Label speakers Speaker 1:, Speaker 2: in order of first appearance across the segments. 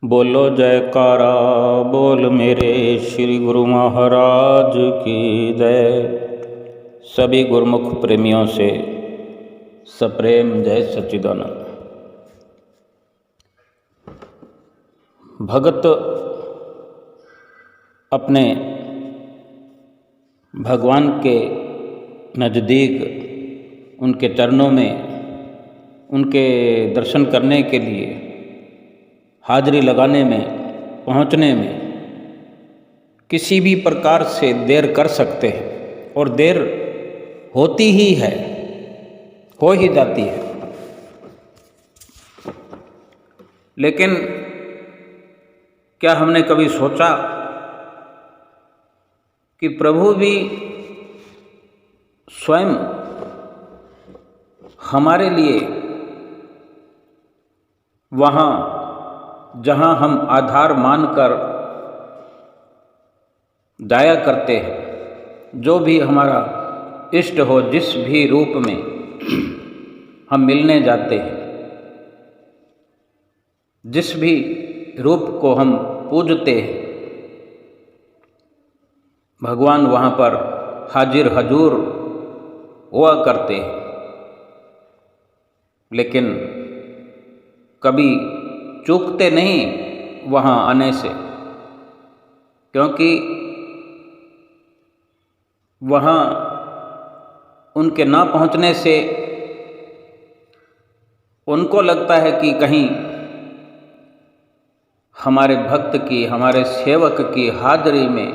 Speaker 1: बोलो जयकारा बोल मेरे श्री गुरु महाराज की जय। सभी गुरुमुख प्रेमियों से सप्रेम जय सच्चिदानंद। भगत अपने भगवान के नज़दीक उनके चरणों में उनके दर्शन करने के लिए हाजिरी लगाने में पहुंचने में किसी भी प्रकार से देर कर सकते हैं और देर होती ही है, हो ही जाती है। लेकिन क्या हमने कभी सोचा कि प्रभु भी स्वयं हमारे लिए वहाँ जहाँ हम आधार मानकर जाया करते हैं, जो भी हमारा इष्ट हो, जिस भी रूप में हम मिलने जाते हैं, जिस भी रूप को हम पूजते हैं, भगवान वहाँ पर हाजिर हजूर हुआ करते हैं। लेकिन कभी चूकते नहीं वहाँ आने से, क्योंकि वहाँ उनके ना पहुँचने से उनको लगता है कि कहीं हमारे भक्त की, हमारे सेवक की हाजिरी में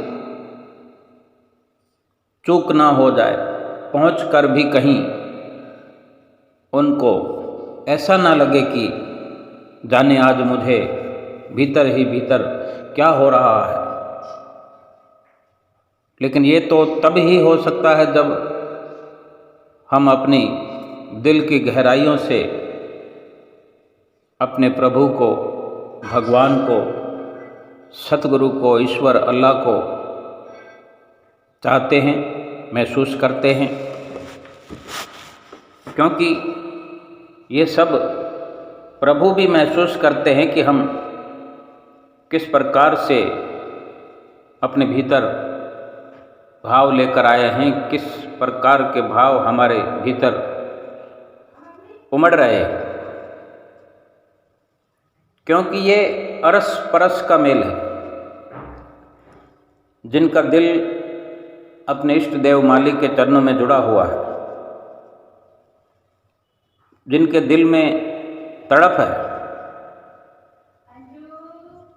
Speaker 1: चूक ना हो जाए, पहुँचकर भी कहीं उनको ऐसा ना लगे कि जाने आज मुझे भीतर ही भीतर क्या हो रहा है। लेकिन ये तो तब ही हो सकता है जब हम अपनी दिल की गहराइयों से अपने प्रभु को, भगवान को, सतगुरु को, ईश्वर अल्लाह को चाहते हैं, महसूस करते हैं। क्योंकि ये सब प्रभु भी महसूस करते हैं कि हम किस प्रकार से अपने भीतर भाव लेकर आए हैं, किस प्रकार के भाव हमारे भीतर उमड़ रहे हैं। क्योंकि ये अरस परस का मेल है। जिनका दिल अपने इष्ट देव मालिक के चरणों में जुड़ा हुआ है, जिनके दिल में तड़प है,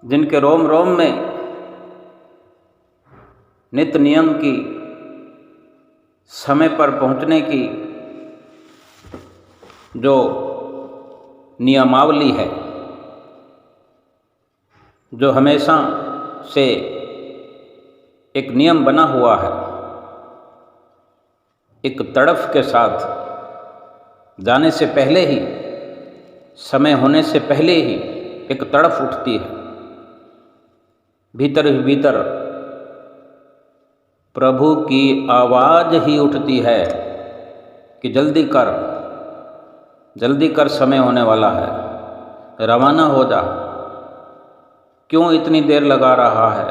Speaker 1: जिनके रोम रोम में नित्य नियम की, समय पर पहुंचने की जो नियमावली है, जो हमेशा से एक नियम बना हुआ है, एक तड़फ के साथ जाने से पहले ही, समय होने से पहले ही एक तड़फ उठती है। भीतर ही भीतर प्रभु की आवाज़ ही उठती है कि जल्दी कर, समय होने वाला है, रवाना हो जा, क्यों इतनी देर लगा रहा है।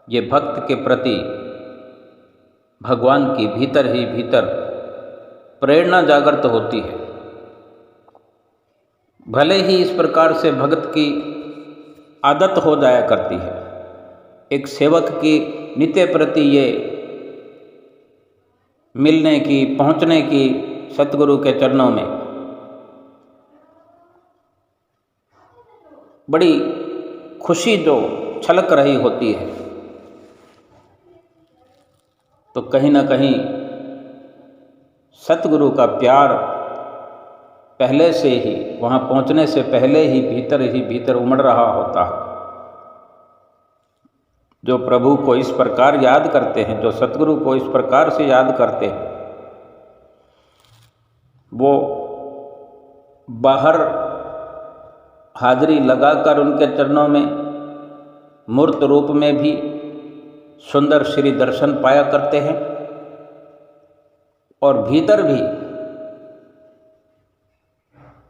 Speaker 1: ये भक्त के प्रति भगवान की भीतर ही भीतर प्रेरणा जागृत होती है। भले ही इस प्रकार से भक्त की आदत हो जाया करती है, एक सेवक की नित्य प्रति ये मिलने की, पहुँचने की सतगुरु के चरणों में बड़ी खुशी जो छलक रही होती है, तो कहीं ना कहीं सतगुरु का प्यार पहले से ही, वहाँ पहुँचने से पहले ही भीतर उमड़ रहा होता है। जो प्रभु को इस प्रकार याद करते हैं, जो सतगुरु को इस प्रकार से याद करते हैं, वो बाहर हाजिरी लगाकर उनके चरणों में मूर्त रूप में भी सुंदर श्री दर्शन पाया करते हैं, और भीतर भी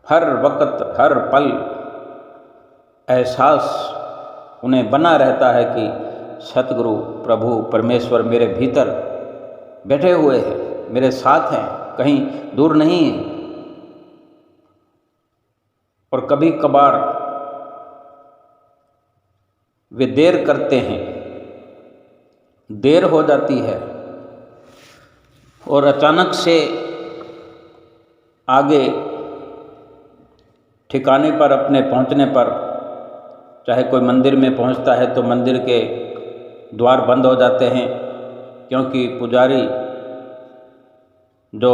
Speaker 1: हर वक्त हर पल एहसास उन्हें बना रहता है कि सतगुरु प्रभु परमेश्वर मेरे भीतर बैठे हुए हैं, मेरे साथ हैं, कहीं दूर नहीं हैं। और कभी कभार वे देर करते हैं, देर हो जाती है और अचानक से आगे ठिकाने पर अपने पहुंचने पर, चाहे कोई मंदिर में पहुंचता है तो मंदिर के द्वार बंद हो जाते हैं, क्योंकि पुजारी जो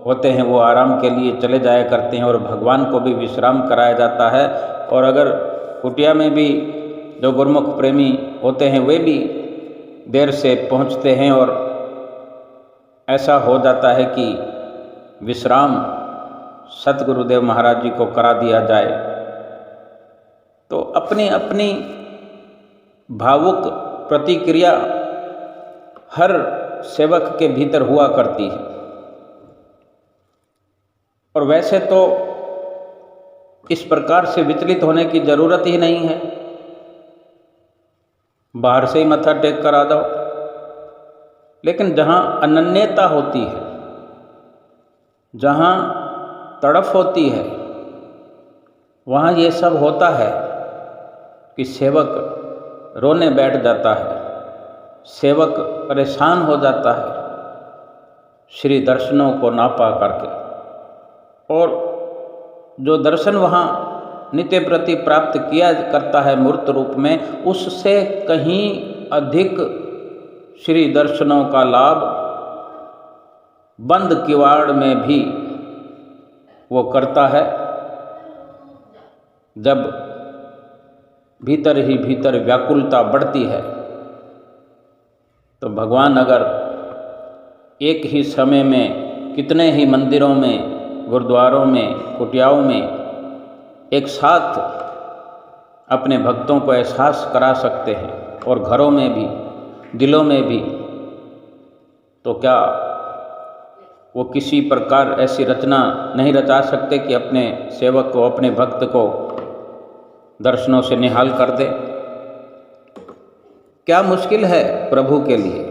Speaker 1: होते हैं वो आराम के लिए चले जाया करते हैं और भगवान को भी विश्राम कराया जाता है। और अगर कुटिया में भी जो गुरमुख प्रेमी होते हैं वे भी देर से पहुंचते हैं और ऐसा हो जाता है कि विश्राम सतगुरुदेव महाराज जी को करा दिया जाए। तो अपनी अपनी भावुक प्रतिक्रिया हर सेवक के भीतर हुआ करती है। और वैसे तो इस प्रकार से विचलित होने की ज़रूरत ही नहीं है, बाहर से ही मत्था टेक कर आ जाओ। लेकिन जहाँ अनन्यता होती है, जहाँ तड़फ होती है, वहाँ ये सब होता है कि सेवक रोने बैठ जाता है, सेवक परेशान हो जाता है श्री दर्शनों को ना पा करके। और जो दर्शन वहाँ नित्य प्रति प्राप्त किया करता है मूर्त रूप में, उससे कहीं अधिक श्री दर्शनों का लाभ बंद किवाड़ में भी वो करता है। जब भीतर ही भीतर व्याकुलता बढ़ती है तो भगवान अगर एक ही समय में कितने ही मंदिरों में, गुरुद्वारों में, कुटियाओं में एक साथ अपने भक्तों को एहसास करा सकते हैं और घरों में भी, दिलों में भी, तो क्या वो किसी प्रकार ऐसी रचना नहीं रचा सकते कि अपने सेवक को, अपने भक्त को दर्शनों से निहाल कर दे? क्या मुश्किल है प्रभु के लिए।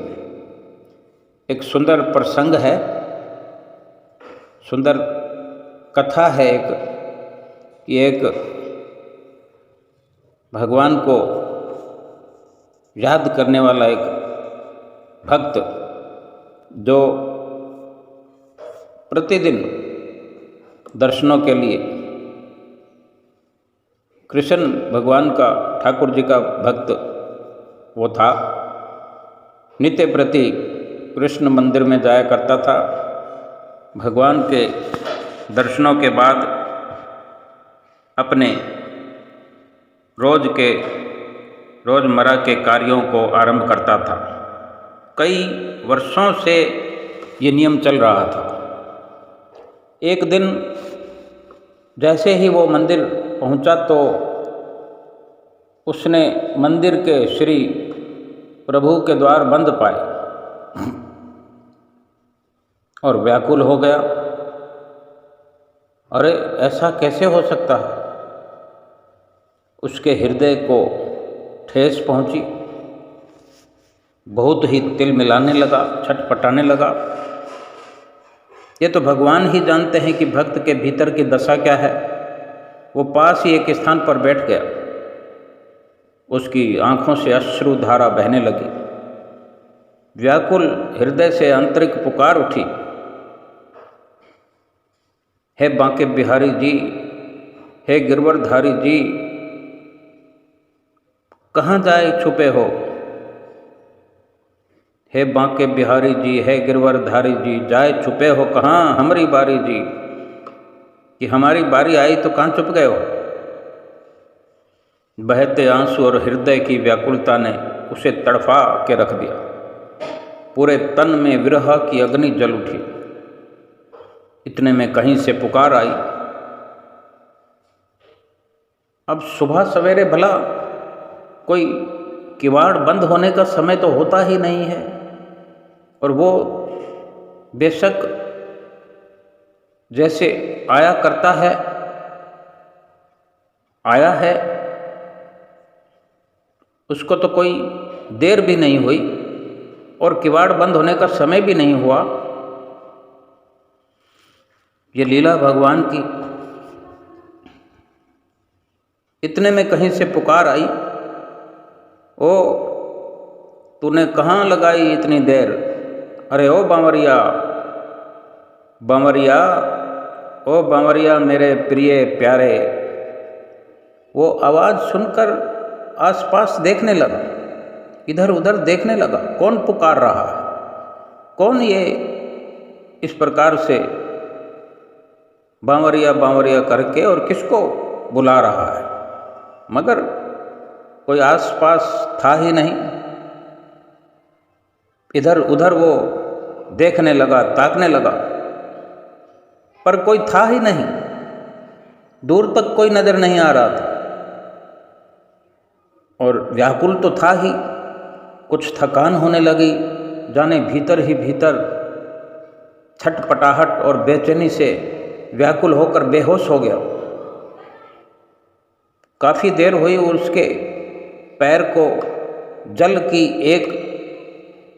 Speaker 1: एक सुंदर प्रसंग है, सुंदर कथा है एक, कि एक भगवान को याद करने वाला एक भक्त जो प्रतिदिन दर्शनों के लिए कृष्ण भगवान का, ठाकुर जी का भक्त वो था, नित्य प्रति कृष्ण मंदिर में जाया करता था। भगवान के दर्शनों के बाद अपने रोज़मर्रा के कार्यों को आरंभ करता था। कई वर्षों से ये नियम चल रहा था। एक दिन जैसे ही वो मंदिर पहुंचा तो उसने मंदिर के श्री प्रभु के द्वार बंद पाए और व्याकुल हो गया। अरे ऐसा कैसे हो सकता है? उसके हृदय को ठेस पहुंची, बहुत ही तिल मिलाने लगा, छटपटाने लगा। ये तो भगवान ही जानते हैं कि भक्त के भीतर की दशा क्या है। वो पास ही एक स्थान पर बैठ गया, उसकी आंखों से अश्रु धारा बहने लगी, व्याकुल हृदय से आंतरिक पुकार उठी, हे बांके बिहारी जी, हे गिरवरधारी जी, कहाँ जाए छुपे हो? हे बांके बिहारी जी, हे गिरवरधारी जी, जाए छुपे हो कहाँ? हमारी बारी जी, कि हमारी बारी आई तो कहाँ छुप गए हो? बहते आंसू और हृदय की व्याकुलता ने उसे तड़फा के रख दिया। पूरे तन में विरह की अग्नि जल उठी। इतने में कहीं से पुकार आई। अब सुबह सवेरे भला कोई किवाड़ बंद होने का समय तो होता ही नहीं है, और वो बेशक जैसे आया करता है, आया है उसको तो कोई देर भी नहीं हुई और किवाड़ बंद होने का समय भी नहीं हुआ। ये लीला भगवान की। इतने में कहीं से पुकार आई, ओ तूने कहाँ लगाई इतनी देर? अरे ओ बांवरिया, बांवरिया, ओ बांवरिया मेरे प्रिय प्यारे। वो आवाज़ सुनकर आसपास देखने लगा, इधर उधर देखने लगा, कौन पुकार रहा है, कौन ये इस प्रकार से बांवरिया बांवरिया करके और किसको बुला रहा है। मगर कोई आसपास था ही नहीं। इधर उधर वो देखने लगा, ताकने लगा, पर कोई था ही नहीं, दूर तक कोई नजर नहीं आ रहा था। और व्याकुल तो था ही, कुछ थकान होने लगी, जाने भीतर ही भीतर छटपटाहट और बेचैनी से व्याकुल होकर बेहोश हो गया। काफ़ी देर हुई, उसके पैर को जल की एक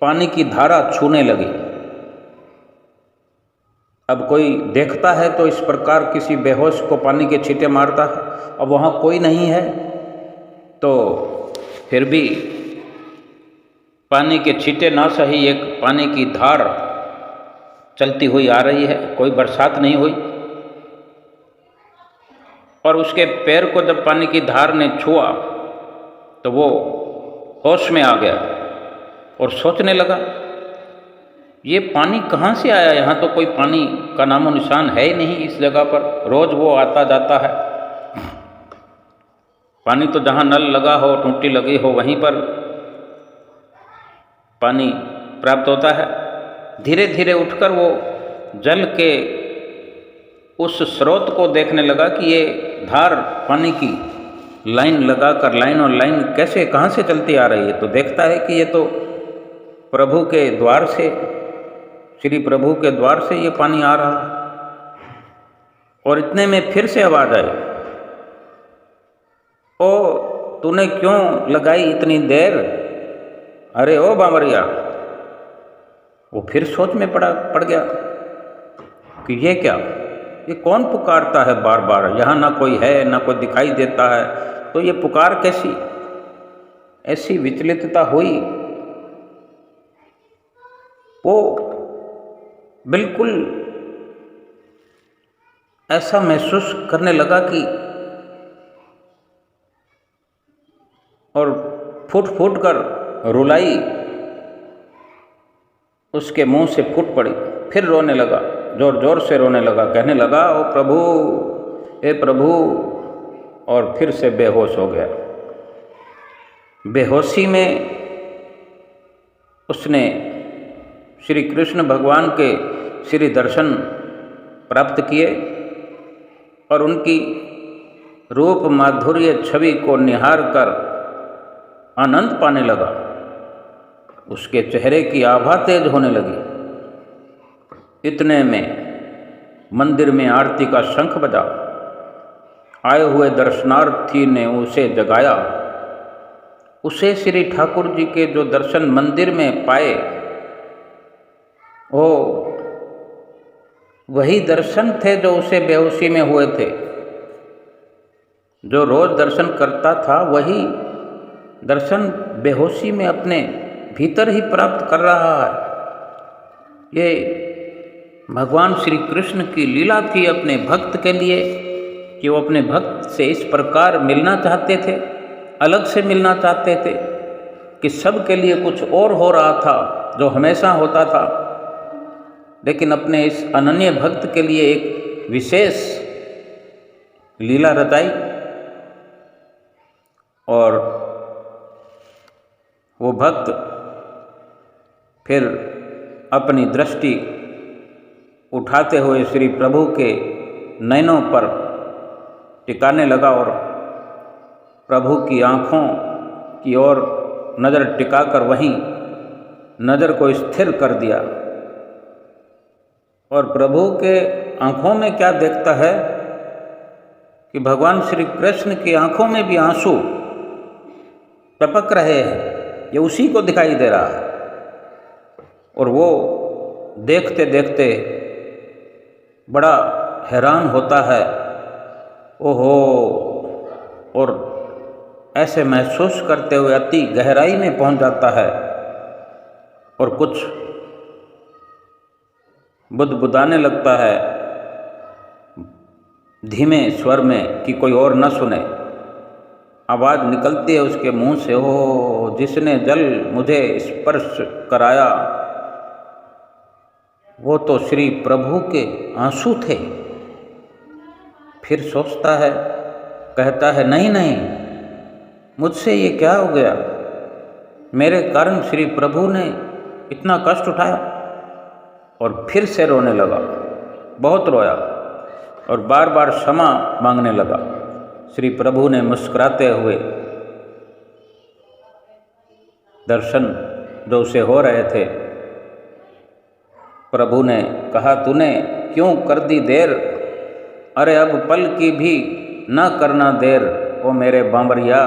Speaker 1: पानी की धारा छूने लगी। अब कोई देखता है तो इस प्रकार किसी बेहोश को पानी के छींटे मारता है। अब वहाँ कोई नहीं है तो फिर भी पानी के छींटे ना सही, एक पानी की धार चलती हुई आ रही है, कोई बरसात नहीं हुई। और उसके पैर को जब पानी की धार ने छुआ तो वो होश में आ गया और सोचने लगा, ये पानी कहाँ से आया? यहाँ तो कोई पानी का नामो निशान है ही नहीं इस जगह पर। रोज वो आता जाता है, पानी तो जहाँ नल लगा हो, टूटी लगी हो, वहीं पर पानी प्राप्त होता है। धीरे धीरे उठकर वो जल के उस स्रोत को देखने लगा कि ये धार पानी की लाइन लगाकर, लाइन और लाइन कैसे, कहाँ से चलती आ रही है। तो देखता है कि ये तो प्रभु के द्वार से, श्री प्रभु के द्वार से ये पानी आ रहा है। और इतने में फिर से आवाज़ आई, ओ तूने क्यों लगाई इतनी देर? अरे ओ बांवरिया। वो फिर सोच में पड़ गया कि ये क्या, ये कौन पुकारता है बार बार? यहाँ ना कोई है, ना कोई दिखाई देता है, तो ये पुकार कैसी? ऐसी विचलितता हुई। वो बिल्कुल ऐसा महसूस करने लगा कि, और फूट फूट कर रुलाई उसके मुंह से फूट पड़ी। फिर रोने लगा, जोर जोर से रोने लगा, कहने लगा, ओ प्रभु, हे प्रभु। और फिर से बेहोश हो गया। बेहोशी में उसने श्री कृष्ण भगवान के श्री दर्शन प्राप्त किए और उनकी रूप माधुर्य छवि को निहार कर आनंद पाने लगा। उसके चेहरे की आभा तेज होने लगी। इतने में मंदिर में आरती का शंख बजा। आए हुए दर्शनार्थी ने उसे जगाया। उसे श्री ठाकुर जी के जो दर्शन मंदिर में पाए, वो वही दर्शन थे जो उसे बेहोशी में हुए थे। जो रोज दर्शन करता था वही दर्शन बेहोशी में अपने भीतर ही प्राप्त कर रहा है। ये भगवान श्री कृष्ण की लीला थी अपने भक्त के लिए कि वो अपने भक्त से इस प्रकार मिलना चाहते थे, अलग से मिलना चाहते थे कि सब के लिए कुछ और हो रहा था जो हमेशा होता था, लेकिन अपने इस अनन्य भक्त के लिए एक विशेष लीला रचाई। और वो भक्त फिर अपनी दृष्टि उठाते हुए श्री प्रभु के नयनों पर टिकाने लगा और प्रभु की आँखों की ओर नज़र टिकाकर वहीं नज़र को स्थिर कर दिया। और प्रभु के आँखों में क्या देखता है कि भगवान श्री कृष्ण की आँखों में भी आंसू, टपक रहे हैं, ये उसी को दिखाई दे रहा है। और वो देखते देखते बड़ा हैरान होता है, ओहो, और ऐसे महसूस करते हुए अति गहराई में पहुंच जाता है और कुछ बुदबुदाने लगता है धीमे स्वर में कि कोई और न सुने। आवाज़ निकलती है उसके मुंह से, ओ जिसने जल मुझे स्पर्श कराया वो तो श्री प्रभु के आंसू थे। फिर सोचता है, कहता है, नहीं नहीं, मुझसे ये क्या हो गया, मेरे कारण श्री प्रभु ने इतना कष्ट उठाया। और फिर से रोने लगा, बहुत रोया और बार बार क्षमा मांगने लगा। श्री प्रभु ने मुस्कुराते हुए दर्शन जो उसे हो रहे थे, प्रभु ने कहा, तूने क्यों कर दी देर, अरे अब पल की भी न करना देर, ओ मेरे बांवरिया।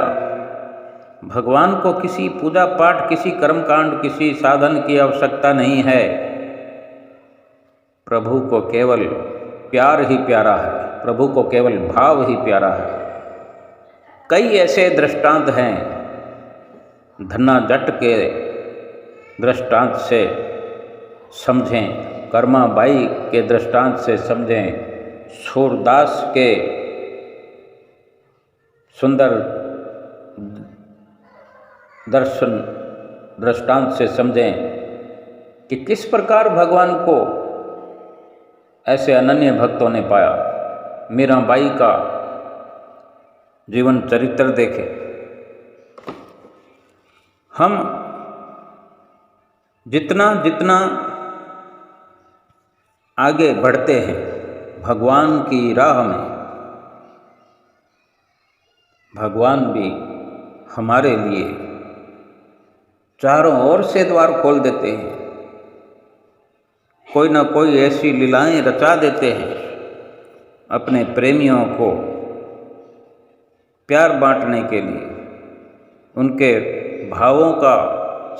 Speaker 1: भगवान को किसी पूजा पाठ, किसी कर्मकांड, किसी साधन की आवश्यकता नहीं है। प्रभु को केवल प्यार ही प्यारा है, प्रभु को केवल भाव ही प्यारा है। कई ऐसे दृष्टांत हैं, धन्ना जट के दृष्टांत से समझें, कर्माबाई के दृष्टांत से समझें, सूरदास के सुंदर दर्शन दृष्टांत से समझें कि किस प्रकार भगवान को ऐसे अनन्य भक्तों ने पाया। मीराबाई का जीवन चरित्र देखें। हम जितना जितना आगे बढ़ते हैं भगवान की राह में, भगवान भी हमारे लिए चारों ओर से द्वार खोल देते हैं, कोई ना कोई ऐसी लीलाएं रचा देते हैं अपने प्रेमियों को प्यार बांटने के लिए, उनके भावों का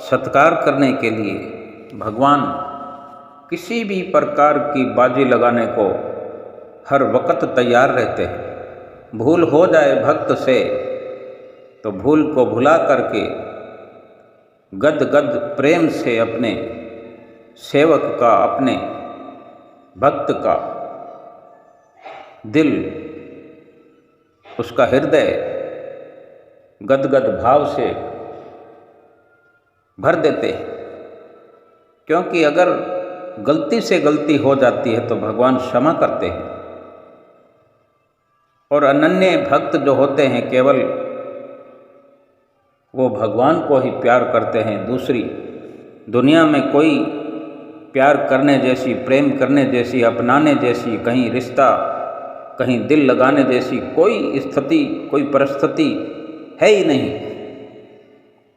Speaker 1: सत्कार करने के लिए। भगवान किसी भी प्रकार की बाजी लगाने को हर वक्त तैयार रहते हैं। भूल हो जाए भक्त से तो भूल को भुला करके गद गद प्रेम से अपने सेवक का, अपने भक्त का दिल, उसका हृदय गदगद भाव से भर देते हैं। क्योंकि अगर गलती से गलती हो जाती है तो भगवान क्षमा करते हैं। और अनन्य भक्त जो होते हैं केवल वो भगवान को ही प्यार करते हैं। दूसरी दुनिया में कोई प्यार करने जैसी, प्रेम करने जैसी, अपनाने जैसी, कहीं रिश्ता, कहीं दिल लगाने जैसी कोई स्थिति, कोई परिस्थिति है ही नहीं।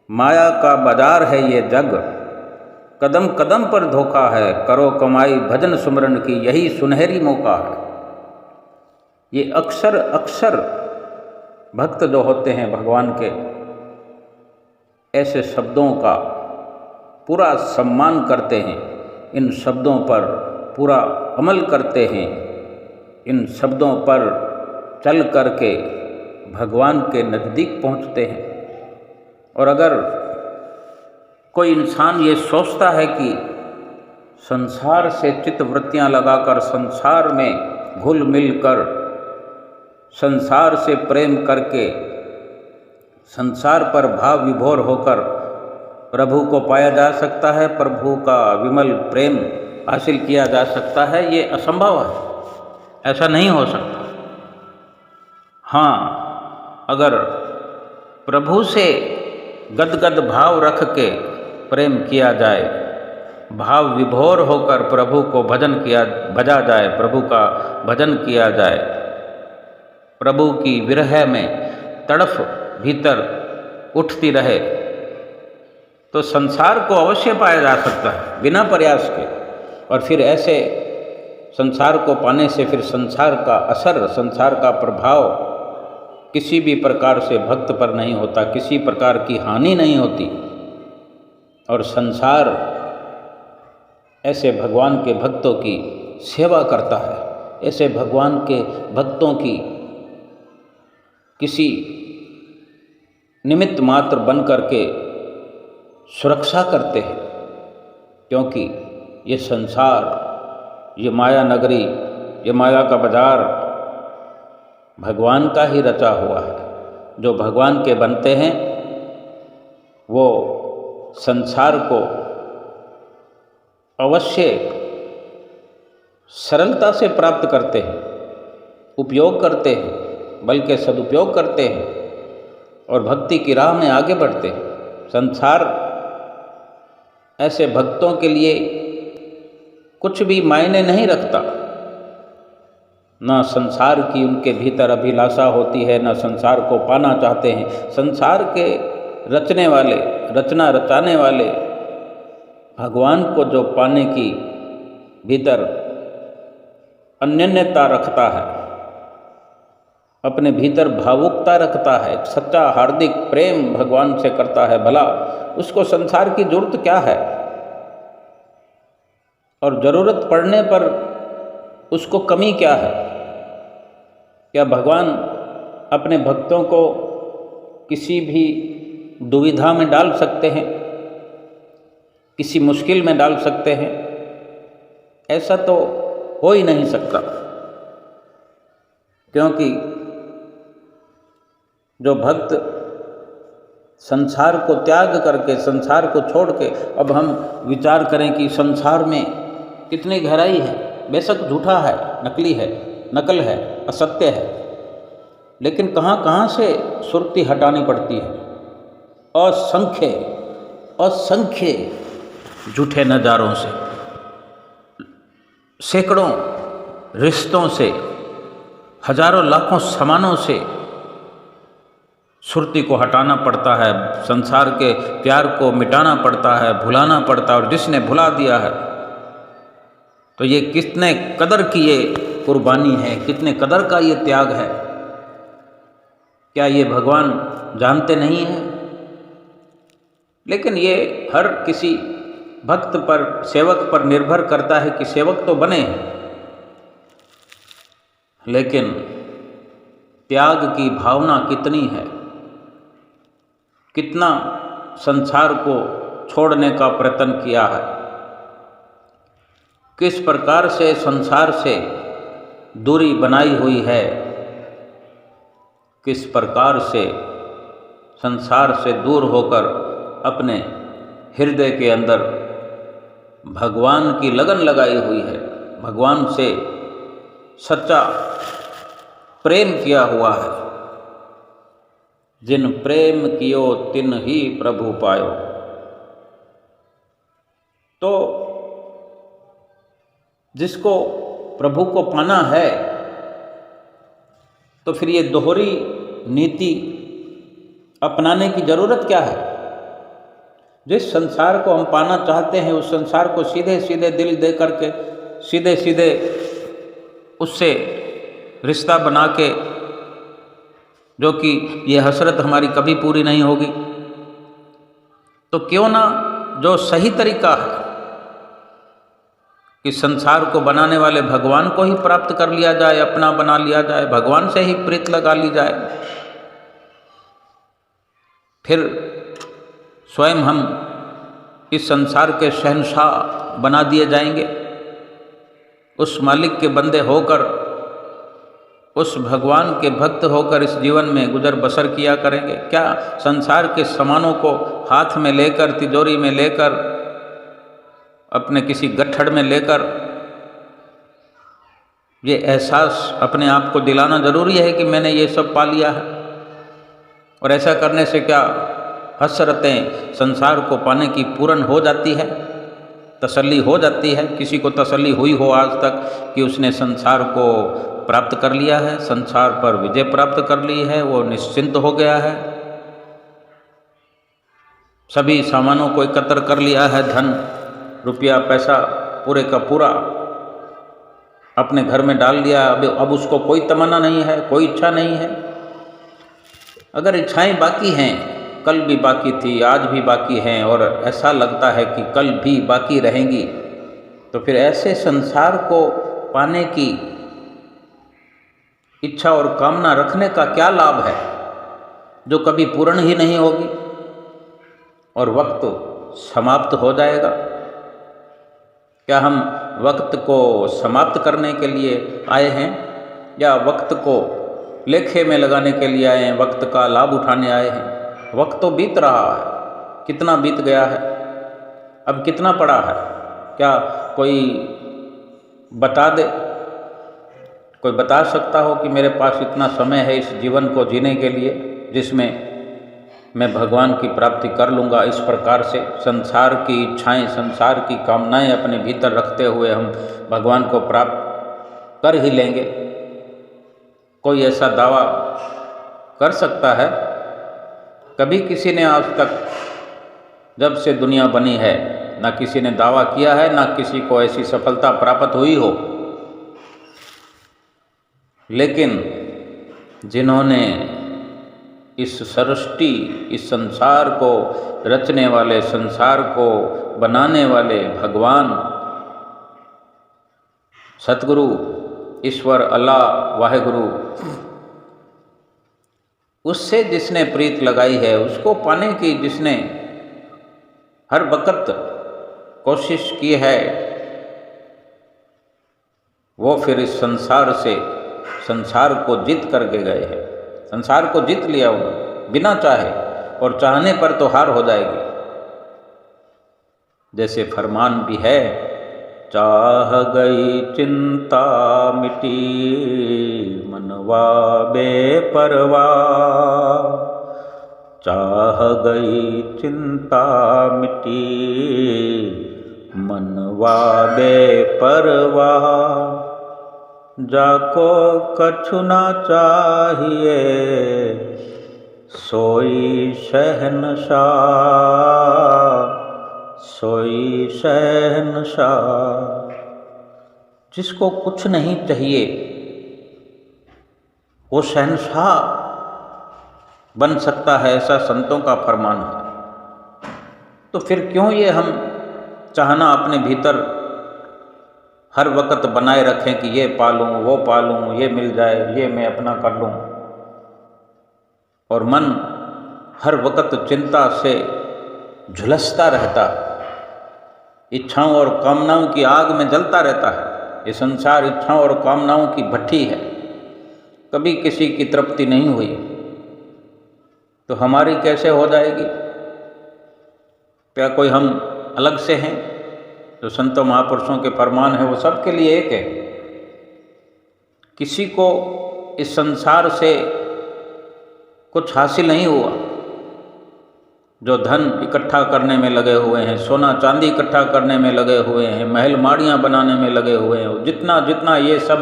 Speaker 1: माया का बाजार है ये जग, कदम कदम पर धोखा है, करो कमाई भजन सुमरन की यही सुनहरी मौका है। ये अक्सर अक्सर भक्त जो होते हैं भगवान के, ऐसे शब्दों का पूरा सम्मान करते हैं, इन शब्दों पर पूरा अमल करते हैं, इन शब्दों पर चल करके भगवान के नज़दीक पहुंचते हैं। और अगर कोई इंसान ये सोचता है कि संसार से चित्तवृत्तियाँ लगाकर, संसार में घुल मिल कर, संसार से प्रेम करके, संसार पर भाव विभोर होकर प्रभु को पाया जा सकता है, प्रभु का विमल प्रेम हासिल किया जा सकता है, ये असंभव है, ऐसा नहीं हो सकता। हाँ, अगर प्रभु से गदगद भाव रख के प्रेम किया जाए, भाव विभोर होकर प्रभु को भजा जाए, प्रभु का भजन किया जाए, प्रभु की विरह में तड़फ भीतर उठती रहे, तो संसार को अवश्य पाया जा सकता है बिना प्रयास के। और फिर ऐसे संसार को पाने से फिर संसार का असर, संसार का प्रभाव किसी भी प्रकार से भक्त पर नहीं होता, किसी प्रकार की हानि नहीं होती। और संसार ऐसे भगवान के भक्तों की सेवा करता है, ऐसे भगवान के भक्तों की किसी निमित्त मात्र बन करके सुरक्षा करते हैं, क्योंकि ये संसार, ये माया नगरी, ये माया का बाजार भगवान का ही रचा हुआ है। जो भगवान के बनते हैं वो संसार को अवश्य सरलता से प्राप्त करते हैं, उपयोग करते हैं, बल्कि सदुपयोग करते हैं और भक्ति की राह में आगे बढ़ते हैं। संसार ऐसे भक्तों के लिए कुछ भी मायने नहीं रखता। ना संसार की उनके भीतर अभिलाषा होती है, ना संसार को पाना चाहते हैं। संसार के रचने वाले, रचना रचाने वाले भगवान को जो पाने की भीतर अनन्यता रखता है, अपने भीतर भावुकता रखता है, सच्चा हार्दिक प्रेम भगवान से करता है, भला उसको संसार की जरूरत क्या है? और ज़रूरत पड़ने पर उसको कमी क्या है? क्या भगवान अपने भक्तों को किसी भी दुविधा में डाल सकते हैं, किसी मुश्किल में डाल सकते हैं? ऐसा तो हो ही नहीं सकता, क्योंकि जो भक्त संसार को त्याग करके, संसार को छोड़ के, अब हम विचार करें कि संसार में कितनी गहराई है। बेशक झूठा है, नकली है, नकल है, असत्य है, लेकिन कहाँ कहाँ से सुरती हटानी पड़ती है। असंख्य असंख्य झूठे नज़ारों से, सैकड़ों रिश्तों से, हजारों लाखों सामानों से सुरती को हटाना पड़ता है, संसार के प्यार को मिटाना पड़ता है, भुलाना पड़ता है। और जिसने भुला दिया है तो ये कितने कदर की ये कुर्बानी है, कितने कदर का ये त्याग है। क्या ये भगवान जानते नहीं हैं? लेकिन ये हर किसी भक्त पर, सेवक पर निर्भर करता है कि सेवक तो बने, लेकिन त्याग की भावना कितनी है, कितना संसार को छोड़ने का प्रयत्न किया है, किस प्रकार से संसार से दूरी बनाई हुई है, किस प्रकार से संसार से दूर होकर अपने हृदय के अंदर भगवान की लगन लगाई हुई है, भगवान से सच्चा प्रेम किया हुआ है। जिन प्रेम कियो तिन ही प्रभु पायो। तो जिसको प्रभु को पाना है, तो फिर ये दोहरी नीति अपनाने की जरूरत क्या है? जिस संसार को हम पाना चाहते हैं, उस संसार को सीधे सीधे दिल दे करके, सीधे सीधे उससे रिश्ता बना के, जो कि ये हसरत हमारी कभी पूरी नहीं होगी, तो क्यों ना जो सही तरीका है कि संसार को बनाने वाले भगवान को ही प्राप्त कर लिया जाए, अपना बना लिया जाए, भगवान से ही प्रीत लगा ली जाए। फिर स्वयं हम इस संसार के शहंशाह बना दिए जाएंगे, उस मालिक के बंदे होकर, उस भगवान के भक्त होकर इस जीवन में गुजर बसर किया करेंगे। क्या संसार के सामानों को हाथ में लेकर, तिजोरी में लेकर, अपने किसी गट्ठड़ में लेकर ये एहसास अपने आप को दिलाना जरूरी है कि मैंने ये सब पा लिया है? और ऐसा करने से क्या हसरतें संसार को पाने की पूर्ण हो जाती है, तसल्ली हो जाती है? किसी को तसल्ली हुई हो आज तक कि उसने संसार को प्राप्त कर लिया है, संसार पर विजय प्राप्त कर ली है, वो निश्चिंत हो गया है, सभी सामानों को एकत्र कर लिया है, धन रुपया पैसा पूरे का पूरा अपने घर में डाल दिया, अब उसको कोई तमन्ना नहीं है, कोई इच्छा नहीं है? अगर इच्छाएं बाकी हैं, कल भी बाकी थी, आज भी बाकी हैं और ऐसा लगता है कि कल भी बाकी रहेंगी, तो फिर ऐसे संसार को पाने की इच्छा और कामना रखने का क्या लाभ है, जो कभी पूर्ण ही नहीं होगी और वक्त समाप्त हो जाएगा। क्या हम वक्त को समाप्त करने के लिए आए हैं या वक्त को लेखे में लगाने के लिए आए हैं, वक्त का लाभ उठाने आए हैं? वक्त तो बीत रहा है, कितना बीत गया है, अब कितना पड़ा है? क्या कोई बता दे, कोई बता सकता हो कि मेरे पास इतना समय है इस जीवन को जीने के लिए जिसमें मैं भगवान की प्राप्ति कर लूँगा? इस प्रकार से संसार की इच्छाएं, संसार की कामनाएं अपने भीतर रखते हुए हम भगवान को प्राप्त कर ही लेंगे? कोई ऐसा दावा कर सकता है? कभी किसी ने आज तक जब से दुनिया बनी है ना किसी ने दावा किया है, ना किसी को ऐसी सफलता प्राप्त हुई हो। लेकिन जिन्होंने इस सृष्टि, इस संसार को रचने वाले, संसार को बनाने वाले भगवान, सतगुरु, ईश्वर, अल्लाह, वाहेगुरु, उससे जिसने प्रीत लगाई है, उसको पाने की जिसने हर वक्त कोशिश की है, वो फिर इस संसार से, संसार को जीत करके गए हैं। संसार को जीत लिया उन्होंने बिना चाहे, और चाहने पर तो हार हो जाएगी। जैसे फरमान भी है, चाह गई चिंता मिटी मनवा बेपरवाह, चाह गई चिंता मिटी मनवा बेपरवाह, जाको कछु ना चाहिए सोई शहनशाह, सोई शहनशाह। जिसको कुछ नहीं चाहिए वो शहनशाह बन सकता है, ऐसा संतों का फरमान है। तो फिर क्यों ये हम चाहना अपने भीतर हर वक्त बनाए रखें कि ये पालूं, वो पालूं, ये मिल जाए, ये मैं अपना कर लूं, और मन हर वक्त चिंता से झुलसता रहता, इच्छाओं और कामनाओं की आग में जलता रहता है। ये संसार इच्छाओं और कामनाओं की भट्ठी है, कभी किसी की तृप्ति नहीं हुई तो हमारी कैसे हो जाएगी? क्या कोई हम अलग से हैं? जो संतों महापुरुषों के फरमान है वो सबके लिए एक है। किसी को इस संसार से कुछ हासिल नहीं हुआ। जो धन इकट्ठा करने में लगे हुए हैं, सोना चांदी इकट्ठा करने में लगे हुए हैं, महल माड़ियाँ बनाने में लगे हुए हैं, जितना जितना ये सब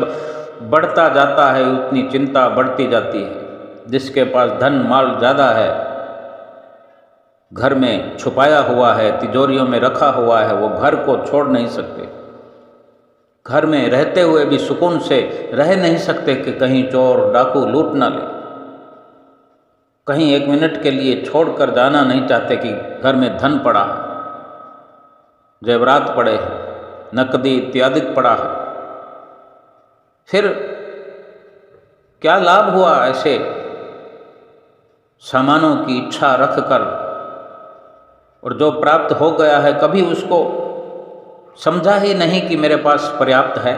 Speaker 1: बढ़ता जाता है उतनी चिंता बढ़ती जाती है। जिसके पास धन माल ज़्यादा है, घर में छुपाया हुआ है, तिजोरियों में रखा हुआ है, वो घर को छोड़ नहीं सकते। घर में रहते हुए भी सुकून से रह नहीं सकते कि कहीं चोर डाकू लूट ना ले। कहीं एक मिनट के लिए छोड़कर जाना नहीं चाहते कि घर में धन पड़ा है, जेवरात पड़े हैं, नकदी इत्यादि पड़ा है। फिर क्या लाभ हुआ ऐसे सामानों की इच्छा रखकर, और जो प्राप्त हो गया है कभी उसको समझा ही नहीं कि मेरे पास पर्याप्त है।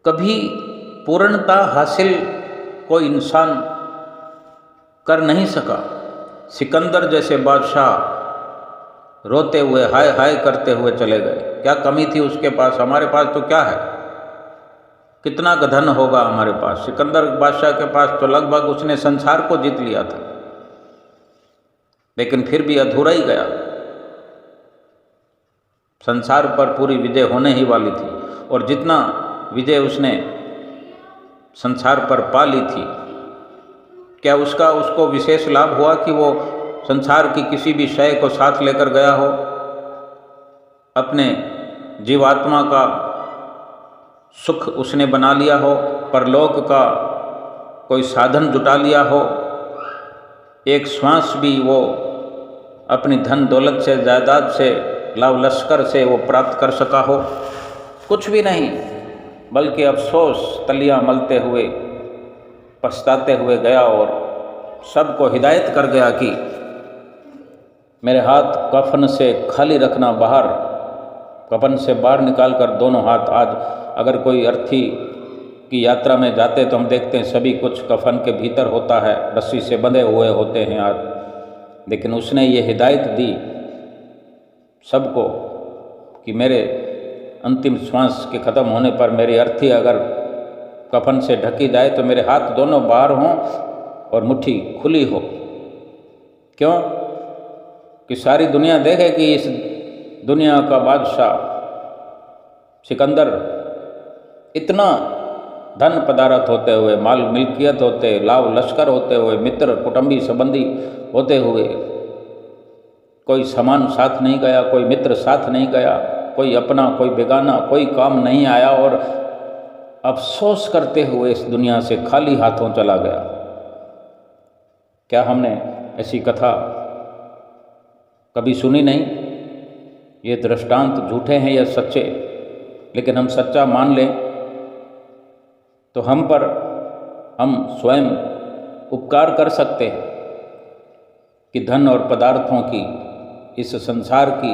Speaker 1: कभी पूर्णता हासिल कोई इंसान कर नहीं सका। सिकंदर जैसे बादशाह रोते हुए हाय हाय करते हुए चले गए। क्या कमी थी उसके पास? हमारे पास तो क्या है, कितना धन होगा हमारे पास। सिकंदर बादशाह के पास तो लगभग उसने संसार को जीत लिया था, लेकिन फिर भी अधूरा ही गया। संसार पर पूरी विजय होने ही वाली थी, और जितना विजय उसने संसार पर पा ली थी, क्या उसको विशेष लाभ हुआ कि वो संसार की किसी भी शय को साथ लेकर गया हो? अपने जीवात्मा का सुख उसने बना लिया हो, परलोक का कोई साधन जुटा लिया हो, एक श्वास भी वो अपनी धन दौलत से, जायदाद से, लाव लश्कर से वो प्राप्त कर सका हो, कुछ भी नहीं, बल्कि अफसोस तलियां मलते हुए, पछताते हुए गया और सबको हिदायत कर गया कि मेरे हाथ कफन से खाली रखना, बाहर कफन से बाहर निकाल कर दोनों हाथ। आज अगर कोई अर्थी की यात्रा में जाते तो हम देखते हैं सभी कुछ कफन के भीतर होता है, रस्सी से बंधे हुए होते हैं आज। लेकिन उसने ये हिदायत दी सबको कि मेरे अंतिम श्वास के ख़त्म होने पर मेरी अर्थी अगर कफन से ढकी जाए तो मेरे हाथ दोनों बाहर हों और मुट्ठी खुली हो। क्यों? कि सारी दुनिया देखे कि इस दुनिया का बादशाह सिकंदर इतना धन पदार्थ होते हुए, माल मिल्कियत होते, लाव लश्कर होते हुए, मित्र कुटुंबी संबंधी होते हुए, कोई समान साथ नहीं गया, कोई मित्र साथ नहीं गया, कोई अपना कोई बेगाना, कोई काम नहीं आया और अफसोस करते हुए इस दुनिया से खाली हाथों चला गया। क्या हमने ऐसी कथा कभी सुनी नहीं? ये दृष्टांत झूठे हैं या सच्चे? लेकिन हम सच्चा मान लें तो हम स्वयं उपकार कर सकते हैं कि धन और पदार्थों की, इस संसार की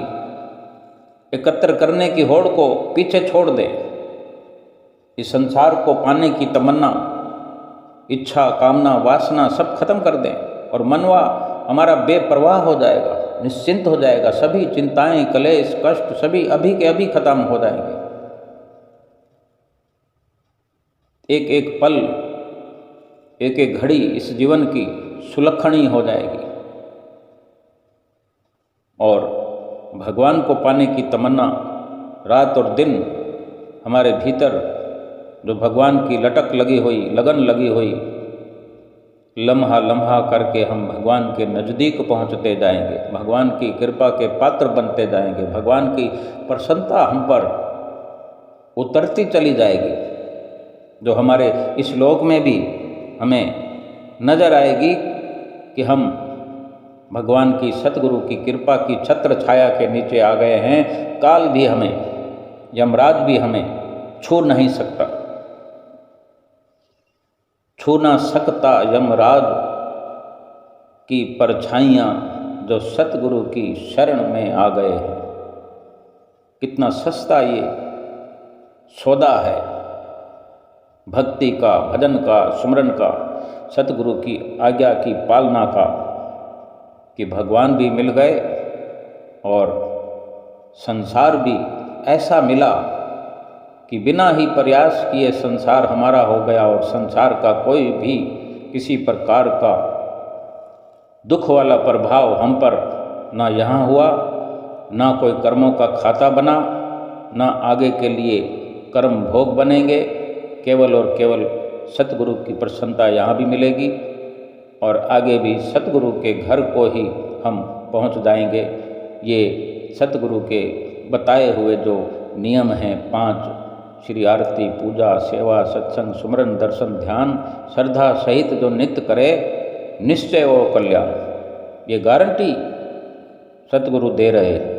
Speaker 1: एकत्र करने की होड़ को पीछे छोड़ दें। इस संसार को पाने की तमन्ना, इच्छा, कामना, वासना सब खत्म कर दें और मनवा हमारा बेपरवाह हो जाएगा, निश्चिंत हो जाएगा। सभी चिंताएं, कलेश, कष्ट सभी अभी के अभी खत्म हो जाएंगे। एक एक पल, एक एक घड़ी इस जीवन की सुलक्षणी हो जाएगी और भगवान को पाने की तमन्ना, रात और दिन हमारे भीतर जो भगवान की लटक लगी हुई, लगन लगी हुई, लम्हा लम्हा करके हम भगवान के नज़दीक पहुंचते जाएंगे, भगवान की कृपा के पात्र बनते जाएंगे, भगवान की प्रसन्नता हम पर उतरती चली जाएगी, जो हमारे इस लोक में भी हमें नज़र आएगी कि हम भगवान की, सतगुरु की कृपा की छत्र छाया के नीचे आ गए हैं। काल भी हमें, यमराज भी हमें छू नहीं सकता, छू ना सकता यमराज की परछाइयाँ जो सतगुरु की शरण में आ गए हैं। कितना सस्ता ये सौदा है भक्ति का, भजन का, सुमरन का, सतगुरु की आज्ञा की पालना का, कि भगवान भी मिल गए और संसार भी ऐसा मिला कि बिना ही प्रयास किए संसार हमारा हो गया और संसार का कोई भी किसी प्रकार का दुख वाला प्रभाव हम पर ना यहाँ हुआ, ना कोई कर्मों का खाता बना, ना आगे के लिए कर्म भोग बनेंगे। केवल और केवल सतगुरु की प्रसन्नता यहाँ भी मिलेगी और आगे भी सतगुरु के घर को ही हम पहुँच जाएंगे। ये सतगुरु के बताए हुए जो नियम हैं 5, श्री आरती, पूजा, सेवा, सत्संग, सुमरन, दर्शन, ध्यान, श्रद्धा सहित जो नित्य करे, निश्चय वो कल्याण, ये गारंटी सतगुरु दे रहे हैं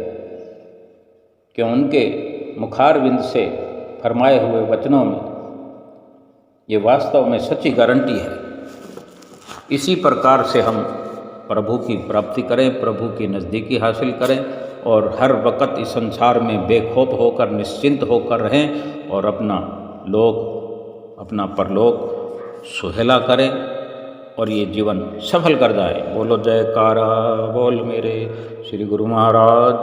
Speaker 1: कि उनके मुखारविंद से फरमाए हुए वचनों में ये वास्तव में सच्ची गारंटी है। इसी प्रकार से हम प्रभु की प्राप्ति करें, प्रभु की नज़दीकी हासिल करें और हर वक्त इस संसार में बेखौफ होकर, निश्चिंत होकर रहें और अपना लोक, अपना परलोक सुहेला करें और ये जीवन सफल कर जाए। बोलो जयकारा बोल मेरे श्री गुरु महाराज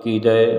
Speaker 1: की जय।